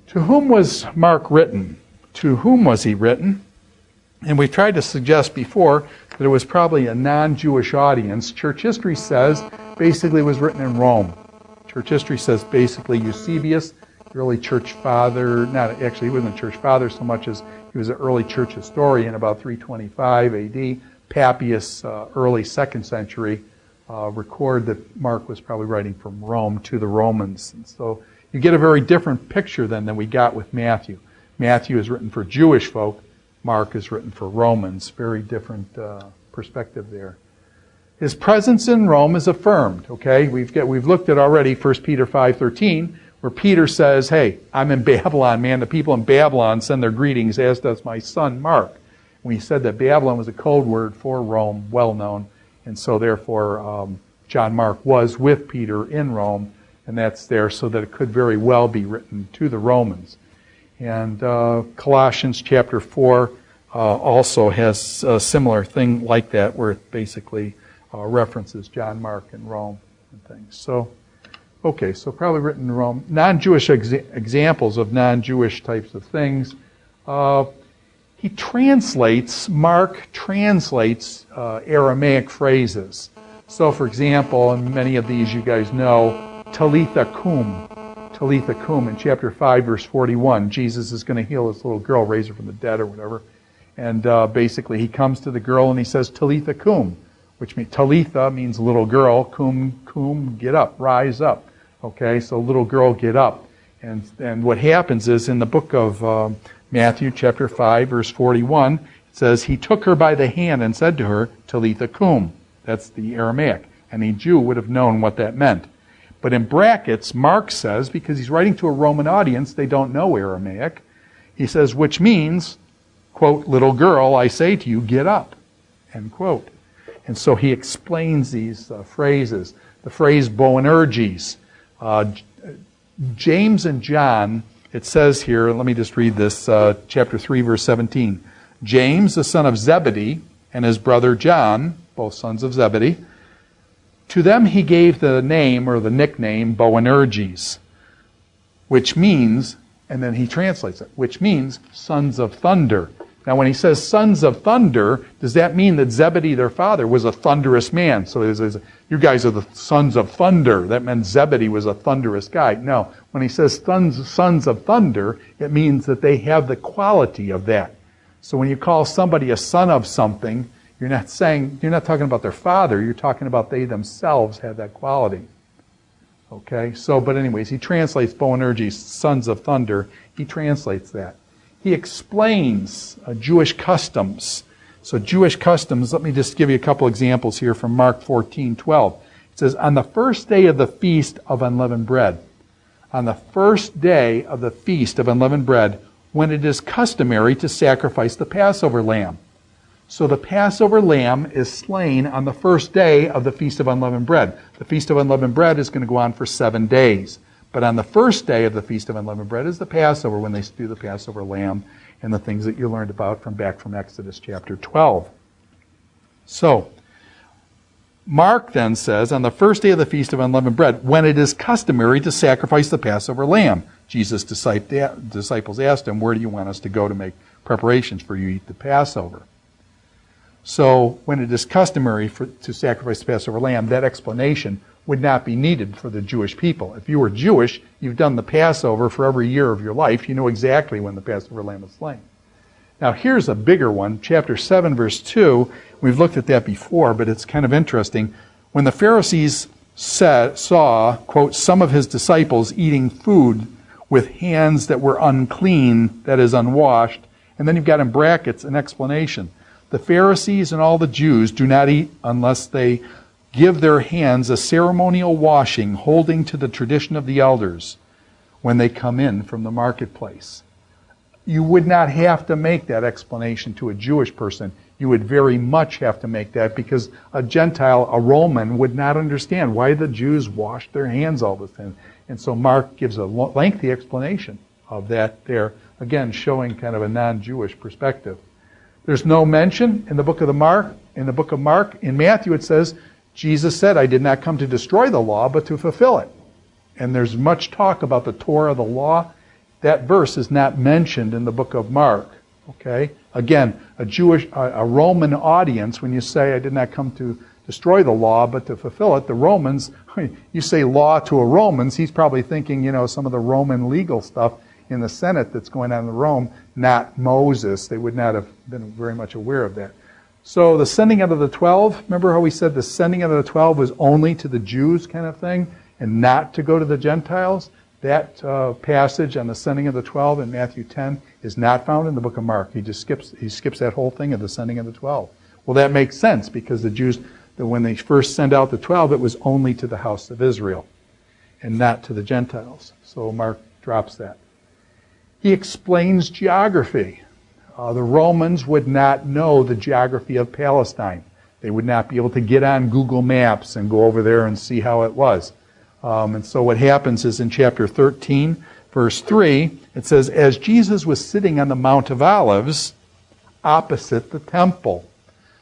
To whom was Mark written? To whom was he written? And we tried to suggest before that it was probably a non-Jewish audience. Church history says basically it was written in Rome. Church history says basically Eusebius, the early church father, not actually he wasn't a church father so much as he was an early church historian about 325 AD. Papias, early 2nd century, record that Mark was probably writing from Rome to the Romans. And so you get a very different picture than we got with Matthew. Matthew is written for Jewish folk. Mark is written for Romans. Very different perspective there. His presence in Rome is affirmed. Okay, we've looked at already 1 Peter 5:13, where Peter says, "Hey, I'm in Babylon, man. The people in Babylon send their greetings, as does my son Mark." We said that Babylon was a code word for Rome, well known, and so therefore John Mark was with Peter in Rome, and that's there so that it could very well be written to the Romans. And Colossians chapter 4 also has a similar thing like that, where it basically references John Mark and Rome and things. So, okay, so probably written in Rome. Non-Jewish examples of non-Jewish types of things. Mark translates Aramaic phrases. So, for example, and many of these you guys know, Talitha Kum. Talitha Kum in chapter 5, verse 41. Jesus is going to heal this little girl, raise her from the dead or whatever. And basically he comes to the girl and he says, Talitha Kum, which means, Talitha means little girl, kum, get up, rise up. Okay, so little girl, get up. And what happens is in the book of Matthew chapter 5, verse 41, it says, he took her by the hand and said to her, Talitha Kum. That's the Aramaic. Any Jew would have known what that meant. But in brackets, Mark says, because he's writing to a Roman audience, they don't know Aramaic, he says, which means, quote, little girl, I say to you, get up, end quote. And so he explains these phrases. The phrase Boanerges. James and John, it says here, let me just read this, chapter 3, verse 17. James, the son of Zebedee, and his brother John, both sons of Zebedee, to them he gave the name or the nickname Boanerges, which means, and then he translates it, which means sons of thunder. Now when he says sons of thunder, does that mean that Zebedee, their father, was a thunderous man? So you guys are the sons of thunder. That meant Zebedee was a thunderous guy. No, when he says sons of thunder, it means that they have the quality of that. So when you call somebody a son of something, you're not talking about their father, you're talking about they themselves have that quality. Okay, so, but anyways, he translates Boanerges, sons of thunder, he translates that. He explains Jewish customs. So Jewish customs, let me just give you a couple examples here from Mark 14:12. It says, on the first day of the feast of unleavened bread, on the first day of the feast of unleavened bread, when it is customary to sacrifice the Passover lamb. So the Passover lamb is slain on the first day of the Feast of Unleavened Bread. The Feast of Unleavened Bread is going to go on for 7 days. But on the first day of the Feast of Unleavened Bread is the Passover, when they do the Passover lamb and the things that you learned about from Exodus chapter 12. So, Mark then says, on the first day of the Feast of Unleavened Bread, when it is customary to sacrifice the Passover lamb. Jesus' disciples asked him, where do you want us to go to make preparations for you to eat the Passover? So when it is customary to sacrifice the Passover lamb, that explanation would not be needed for the Jewish people. If you were Jewish, you've done the Passover for every year of your life. You know exactly when the Passover lamb is slain. Now here's a bigger one, chapter 7, verse 2. We've looked at that before, but it's kind of interesting. When the Pharisees saw, quote, some of his disciples eating food with hands that were unclean, that is unwashed, and then you've got in brackets an explanation. The Pharisees and all the Jews do not eat unless they give their hands a ceremonial washing, holding to the tradition of the elders when they come in from the marketplace. You would not have to make that explanation to a Jewish person. You would very much have to make that, because a Gentile, a Roman, would not understand why the Jews washed their hands all the time. And so Mark gives a lengthy explanation of that there, again showing kind of a non-Jewish perspective. There's no mention in the book of Mark. In Matthew it says, Jesus said, I did not come to destroy the law, but to fulfill it. And there's much talk about the Torah, the law. That verse is not mentioned in the book of Mark. Okay? Again, a Roman audience, when you say, I did not come to destroy the law, but to fulfill it, the Romans, you say law to a Roman, he's probably thinking, some of the Roman legal stuff in the Senate that's going on in Rome, not Moses. They would not have been very much aware of that. So the sending out of the 12, remember how we said the sending out of the 12 was only to the Jews kind of thing, and not to go to the Gentiles? That passage on the sending of the 12 in Matthew 10 is not found in the book of Mark. He skips that whole thing of the sending of the 12. Well, that makes sense, because the Jews, when they first sent out the 12, it was only to the house of Israel and not to the Gentiles. So Mark drops that. He explains geography. The Romans would not know the geography of Palestine. They would not be able to get on Google Maps and go over there and see how it was. And so what happens is in chapter 13, verse 3, it says, as Jesus was sitting on the Mount of Olives opposite the temple.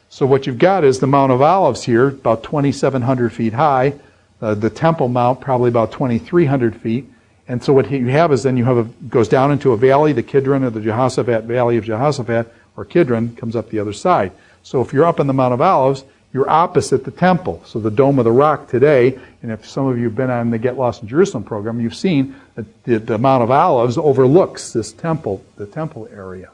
So what you've got is the Mount of Olives here, about 2,700 feet high. The Temple Mount, probably about 2,300 feet. And so what you have is then you have goes down into a valley, the Kidron or the Jehoshaphat, Valley of Jehoshaphat, or Kidron, comes up the other side. So if you're up on the Mount of Olives, you're opposite the temple. So the Dome of the Rock today, and if some of you have been on the Get Lost in Jerusalem program, you've seen that the Mount of Olives overlooks this temple, the temple area.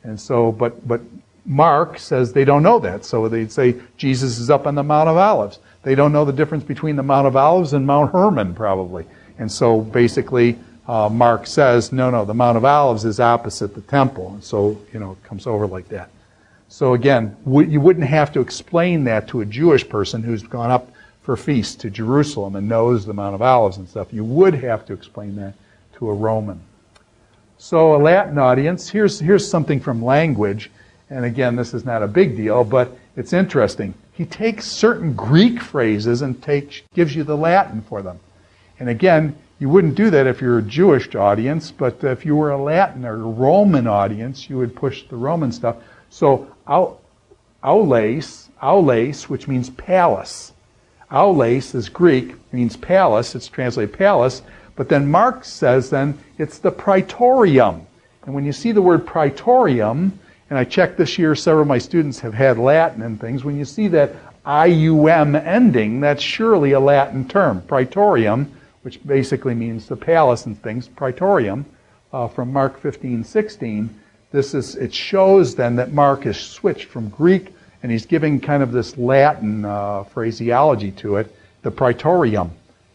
And so, but Mark says they don't know that. So they'd say Jesus is up on the Mount of Olives. They don't know the difference between the Mount of Olives and Mount Hermon, probably. And so basically, Mark says, no, the Mount of Olives is opposite the temple. And so, it comes over like that. So again, you wouldn't have to explain that to a Jewish person who's gone up for feast to Jerusalem and knows the Mount of Olives and stuff. You would have to explain that to a Roman. So a Latin audience, here's something from language. And again, this is not a big deal, but it's interesting. He takes certain Greek phrases and gives you the Latin for them. And again, you wouldn't do that if you're a Jewish audience, but if you were a Latin or a Roman audience, you would push the Roman stuff. So, aules, which means palace. Aules is Greek, means palace. It's translated palace. But then Mark says then it's the praetorium. And when you see the word praetorium, and I checked this year, several of my students have had Latin and things. When you see that IUM ending, that's surely a Latin term. Praetorium, which basically means the palace and things, praetorium, from Mark 15:16. It shows then that Mark has switched from Greek, and he's giving kind of this Latin phraseology to it, the praetorium,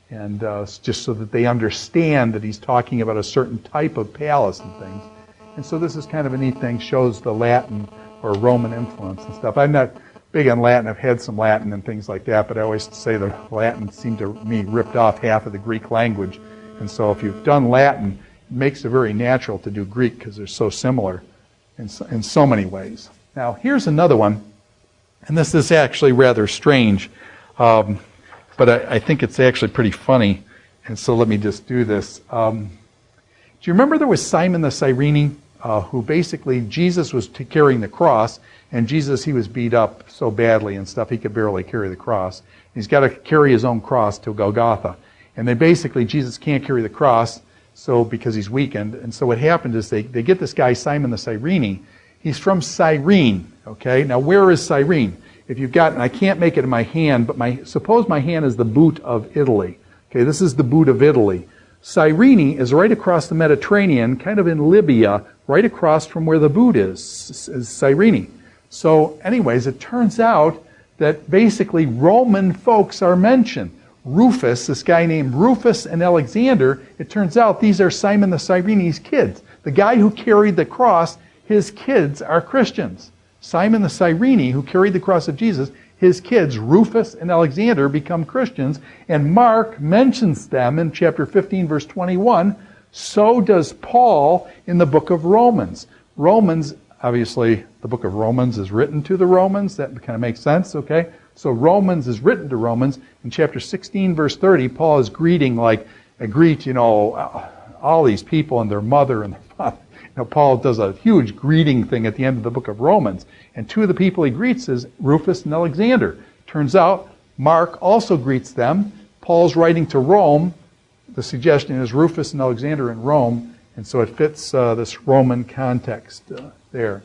and just so that they understand that he's talking about a certain type of palace and things. And so this is kind of a neat thing, shows the Latin or Roman influence and stuff. I'm not big on Latin. I've had some Latin and things like that, but I always say the Latin seemed to me ripped off half of the Greek language. And so if you've done Latin, it makes it very natural to do Greek because they're so similar in so many ways. Now, here's another one, and this is actually rather strange, but I think it's actually pretty funny, and so let me just do this. Do you remember there was Simon the Cyrene, who basically, Jesus was carrying the cross, and Jesus, he was beat up so badly and stuff, he could barely carry the cross. He's got to carry his own cross to Golgotha. And Jesus can't carry the cross, so because he's weakened. And so what happened is they get this guy, Simon the Cyrene. He's from Cyrene, okay? Now, where is Cyrene? If you've got, and I can't make it in my hand, but suppose my hand is the boot of Italy. Okay, this is the boot of Italy. Cyrene is right across the Mediterranean, kind of in Libya, right across from where the boot is Cyrene. So anyways, it turns out that basically Roman folks are mentioned. Rufus, this guy named Rufus and Alexander, it turns out these are Simon the Cyrene's kids. The guy who carried the cross, his kids are Christians. Simon the Cyrene, who carried the cross of Jesus, his kids, Rufus and Alexander, become Christians. And Mark mentions them in chapter 15, verse 21. So does Paul in the book of Romans. Romans, obviously, the book of Romans is written to the Romans. That kind of makes sense, okay? So Romans is written to Romans. In chapter 16, verse 30, Paul is greeting all these people and their mother and their father. Paul does a huge greeting thing at the end of the book of Romans. And two of the people he greets is Rufus and Alexander. Turns out Mark also greets them. Paul's writing to Rome. The suggestion is Rufus and Alexander in Rome. And so it fits this Roman context there.